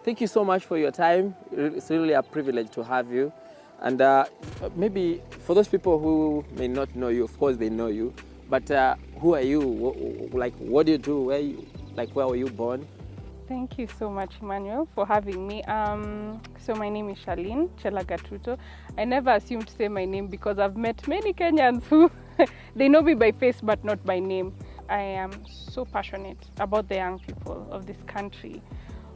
thank you so much for your time. It's really a privilege to have you. And maybe for those people who may not know you, of course they know you, but who are you? What do you do? Where were you born? Thank you so much, Emmanuel, for having me. So my name is Charlene Chelagatuto. I never assumed to say my name because I've met many Kenyans who they know me by face but not by name. I am so passionate about the young people of this country,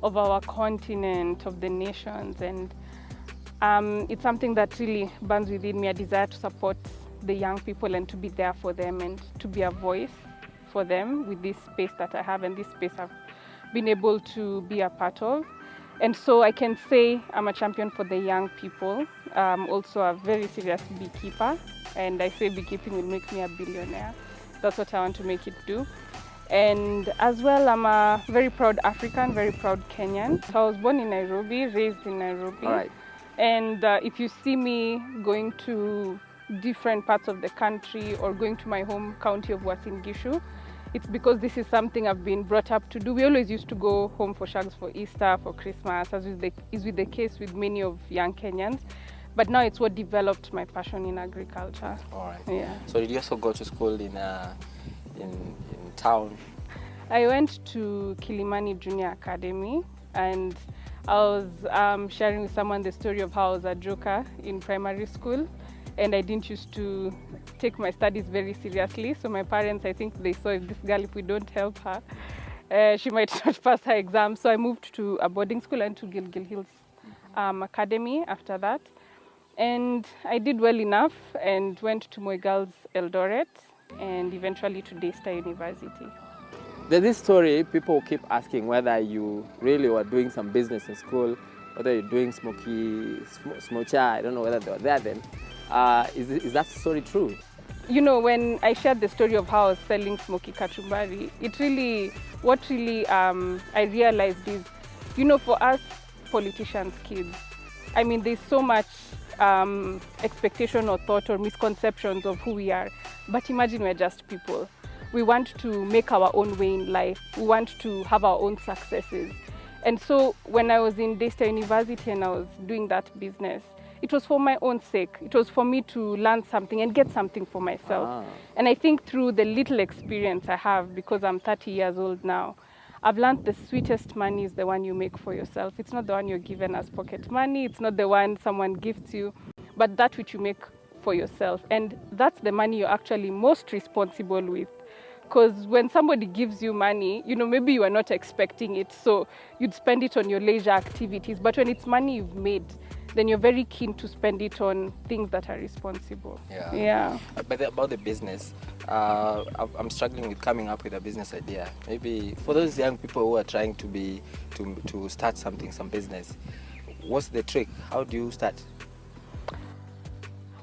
of our continent, of the nations, and it's something that really burns within me, a desire to support the young people and to be there for them and to be a voice for them with this space that I have and this space I've been able to be a part of. And so I can say I'm a champion for the young people. I'm also a very serious beekeeper, and I say beekeeping will make me a billionaire. That's what I want to make it do. And as well, I'm a very proud African, very proud Kenyan. I was born in Nairobi, raised in Nairobi. All right. And if you see me going to different parts of the country or going to my home county of Uasin Gishu, it's because this is something I've been brought up to do. We always used to go home for shags for Easter, for Christmas, as is with the case with many of young Kenyans. But now it's what developed my passion in agriculture. All right. Yeah. So did you also go to school in town? I went to Kilimani Junior Academy, and I was sharing with someone the story of how I was a joker in primary school, and I didn't used to take my studies very seriously. So my parents, I think they saw, if this girl, if we don't help her, she might not pass her exam. So I moved to a boarding school and to Gilgil Hills Academy after that. And I did well enough and went to Moi Girls Eldoret and eventually to Daystar University. There's this story, people keep asking whether you really were doing some business in school, whether you're doing smocha, I don't know whether they were there then. Is that story true? You know, when I shared the story of how I was selling smoky kachumbari, what really I realized is, you know, for us politicians, kids, I mean, there's so much expectation or thought or misconceptions of who we are. But imagine we're just people. We want to make our own way in life. We want to have our own successes. And so when I was in Daystar University and I was doing that business, it was for my own sake. It was for me to learn something and get something for myself. And I think through the little experience I have, because I'm 30 years old now, I've learned the sweetest money is the one you make for yourself. It's not the one you're given as pocket money. It's not the one someone gifts you, but that which you make for yourself. And that's the money you're actually most responsible with. Because when somebody gives you money, you know, maybe you are not expecting it, so you'd spend it on your leisure activities. But when it's money you've made, then you're very keen to spend it on things that are responsible. Yeah. But about the business, I'm struggling with coming up with a business idea. Maybe for those young people who are trying to start some business, what's the trick? How do you start?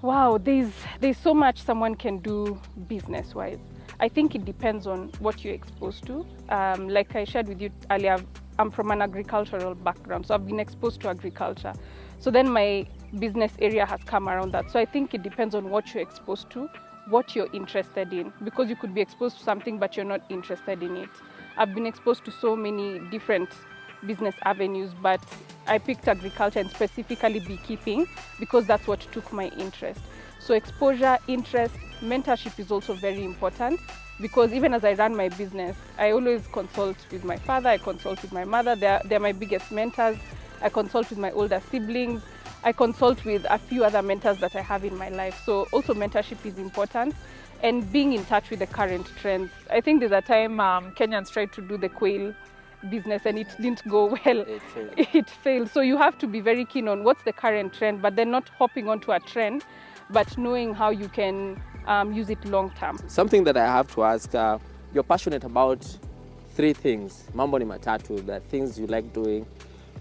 Wow, there's so much someone can do business-wise. I think it depends on what you're exposed to. Like I shared with you earlier, I'm from an agricultural background, so I've been exposed to agriculture. So then my business area has come around that. So I think it depends on what you're exposed to, what you're interested in, because you could be exposed to something but you're not interested in it. I've been exposed to so many different business avenues, but I picked agriculture and specifically beekeeping because that's what took my interest. So exposure, interest, mentorship is also very important, because even as I run my business, I always consult with my father, I consult with my mother, they're my biggest mentors. I consult with my older siblings, I consult with a few other mentors that I have in my life. So also mentorship is important, and being in touch with the current trends. I think there's a time Kenyans tried to do the quail business and it didn't go well. It failed. So you have to be very keen on what's the current trend, but then not hopping onto a trend, but knowing how you can use it long term. Something that I have to ask, you're passionate about 3 things. Mambo ni matatu, the things you like doing,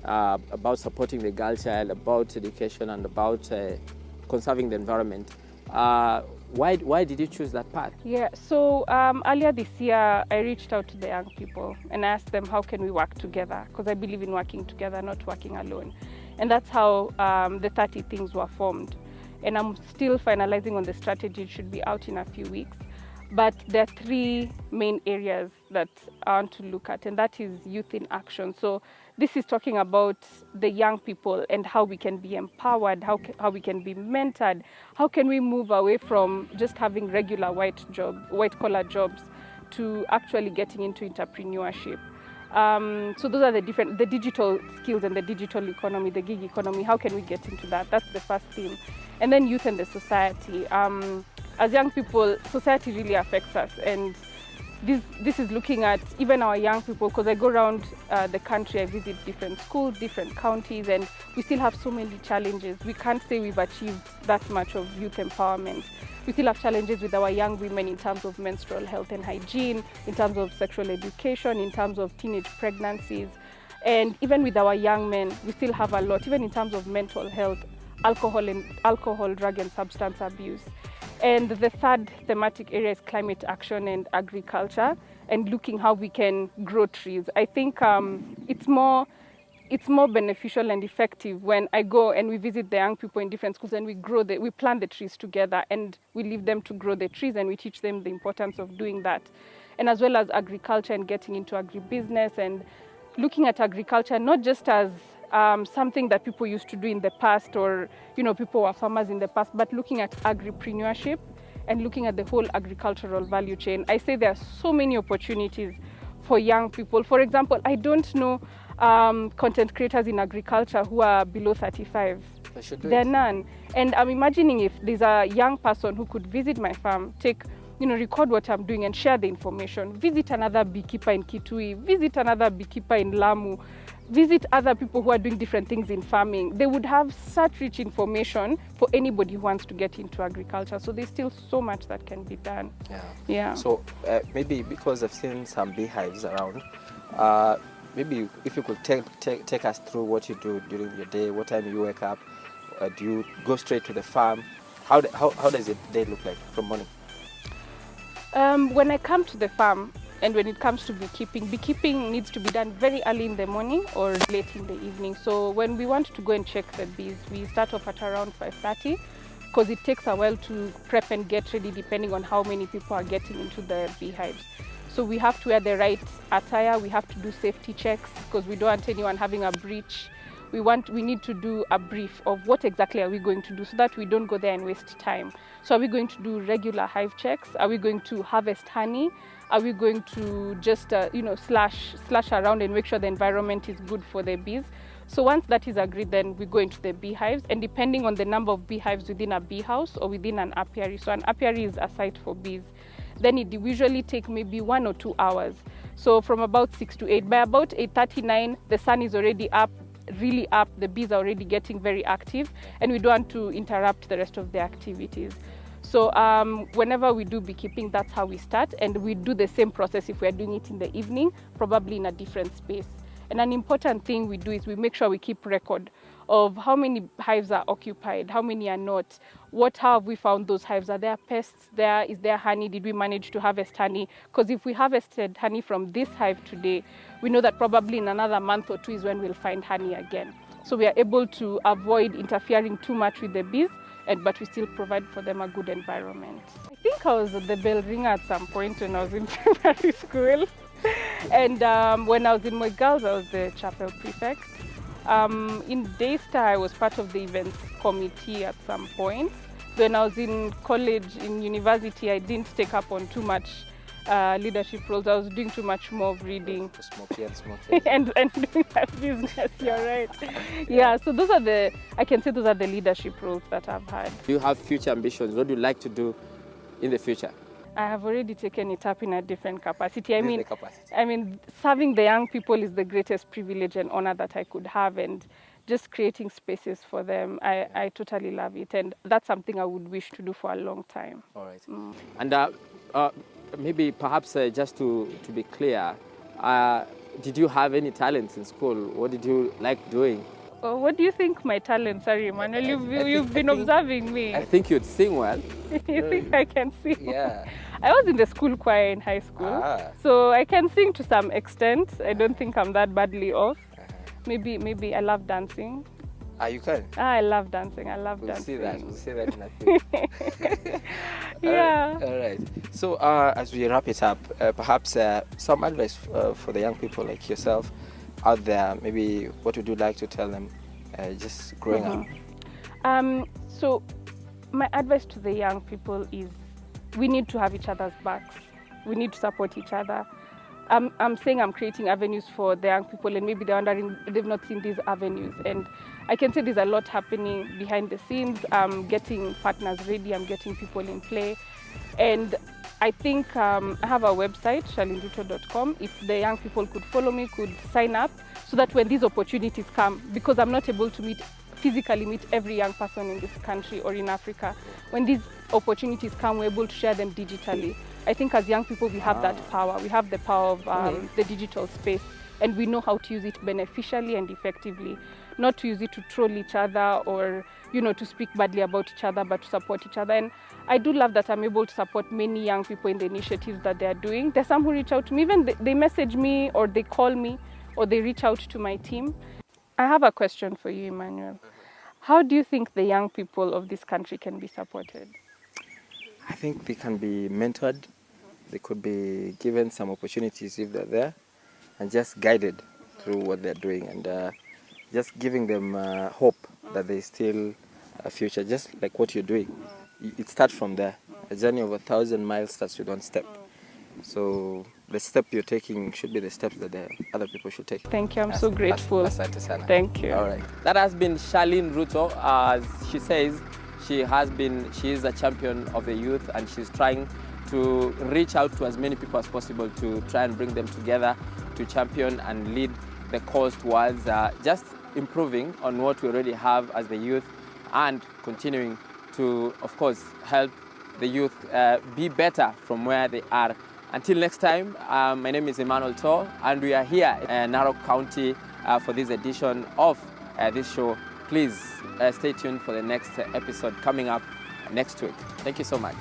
about supporting the girl child, about education, and about conserving the environment. Why did you choose that path? Yeah, so earlier this year, I reached out to the young people and I asked them, how can we work together? Because I believe in working together, not working alone. And that's how the 30 things were formed. And I'm still finalizing on the strategy. It should be out in a few weeks. But there are 3 main areas that I want to look at, and that is youth in action. So this is talking about the young people and how we can be empowered, how we can be mentored, how can we move away from just having regular white collar jobs to actually getting into entrepreneurship. So those are the digital skills and the digital economy, the gig economy. How can we get into that? That's the first theme. And then youth and the society. As young people, society really affects us, and this is looking at even our young people, because I go around the country, I visit different schools, different counties, and we still have so many challenges. We can't say we've achieved that much of youth empowerment. We still have challenges with our young women in terms of menstrual health and hygiene, in terms of sexual education, in terms of teenage pregnancies. And even with our young men, we still have a lot, even in terms of mental health, alcohol, drug and substance abuse. And the third thematic area is climate action and agriculture, and looking how we can grow trees. I think it's more beneficial and effective when I go and we visit the young people in different schools and we plant the trees together and we leave them to grow the trees and we teach them the importance of doing that. And as well as agriculture and getting into agribusiness and looking at agriculture not just as something that people used to do in the past, or people were farmers in the past, but looking at agripreneurship and looking at the whole agricultural value chain. I say there are so many opportunities for young people. For example, I don't know content creators in agriculture who are below 35. There are none. And I'm imagining if there's a young person who could visit my farm, record what I'm doing and share the information, visit another beekeeper in Kitui, visit another beekeeper in Lamu, visit other people who are doing different things in farming. They would have such rich information for anybody who wants to get into agriculture. So there's still so much that can be done. Yeah. So maybe because I've seen some beehives around, maybe if you could take us through what you do during your day, what time you wake up, do you go straight to the farm? How does your day look like from morning? When I come to the farm, and when it comes to beekeeping needs to be done very early in the morning or late in the evening. So when we want to go and check the bees, we start off at around 5:30, because it takes a while to prep and get ready depending on how many people are getting into the beehives. So we have to wear the right attire, we have to do safety checks, because we don't want anyone having a breach. We need to do a brief of what exactly are we going to do, so that we don't go there and waste time. So are we going to do regular hive checks? Are we going to harvest honey? Are we going to just slash around and make sure the environment is good for the bees? So once that is agreed, then we go into the beehives, and depending on the number of beehives within a bee house or within an apiary, so an apiary is a site for bees, then it usually takes maybe 1 or 2 hours. So from about 6 to 8, by about 8:39, the sun is already up, really up, the bees are already getting very active, and we don't want to interrupt the rest of the activities. So whenever we do beekeeping, that's how we start, and we do the same process if we're doing it in the evening, probably in a different space. And an important thing we do is we make sure we keep record of how many hives are occupied, how many are not, how have we found those hives, are there pests there, is there honey, did we manage to harvest honey? Because if we harvested honey from this hive today, we know that probably in another month or 2 is when we'll find honey again. So we are able to avoid interfering too much with the bees, but we still provide for them a good environment. I think I was the bell ringer at some point when I was in primary school. And when I was in my girls, I was the chapel prefect. In Daystar, I was part of the events committee at some point. When I was in college, in university, I didn't take up on too much leadership roles. I was doing too much more of reading. Smoking. and doing that business, you're right. Yeah, so I can say those are the leadership roles that I've had. Do you have future ambitions? What do you like to do in the future? I have already taken it up in a different capacity. I mean, serving the young people is the greatest privilege and honor that I could have, and just creating spaces for them, I totally love it, and that's something I would wish to do for a long time. All right. And maybe perhaps just to be clear, did you have any talents in school? What did you like doing? Oh, what do you think my talents are, Emmanuel? You've been observing me. I think you'd sing well. You think I can sing? Yeah. I was in the school choir in high school, so I can sing to some extent. I don't think I'm that badly off. Maybe I love dancing. You can? I love dancing. We'll see that in a bit. Yeah. All right. So as we wrap it up, perhaps some advice for the young people like yourself out there, maybe what would you like to tell them just growing up? So my advice to the young people is we need to have each other's backs. We need to support each other. I'm saying I'm creating avenues for the young people, and maybe they're wondering, they've not seen these avenues. And I can say there's a lot happening behind the scenes. I'm getting partners ready, I'm getting people in play. And I think I have a website, charleneruto.com. If the young people could follow me, could sign up, so that when these opportunities come, because I'm not able to physically meet every young person in this country or in Africa, when these opportunities come, we're able to share them digitally. I think as young people, we have that power. We have the power of the digital space, and we know how to use it beneficially and effectively, not to use it to troll each other or, to speak badly about each other, but to support each other. And I do love that I'm able to support many young people in the initiatives that they're doing. There's some who reach out to me, even they message me, or they call me, or they reach out to my team. I have a question for you, Emmanuel. How do you think the young people of this country can be supported? I think they can be mentored. They could be given some opportunities if they're there, and just guided through what they're doing, and just giving them hope that there's still a future, just like what you're doing. It starts from there. A journey of 1,000 miles starts with one step. So the step you're taking should be the steps that the other people should take. Thank you. I'm so grateful. Thank you. All right. That has been Charlene Ruto. As she says, she is a champion of the youth, and she's trying to reach out to as many people as possible to try and bring them together to champion and lead the cause towards just improving on what we already have as the youth, and continuing to, of course, help the youth be better from where they are. Until next time, my name is Emmanuel Tor, and we are here in Narok County for this edition of this show. Please stay tuned for the next episode coming up next week. Thank you so much.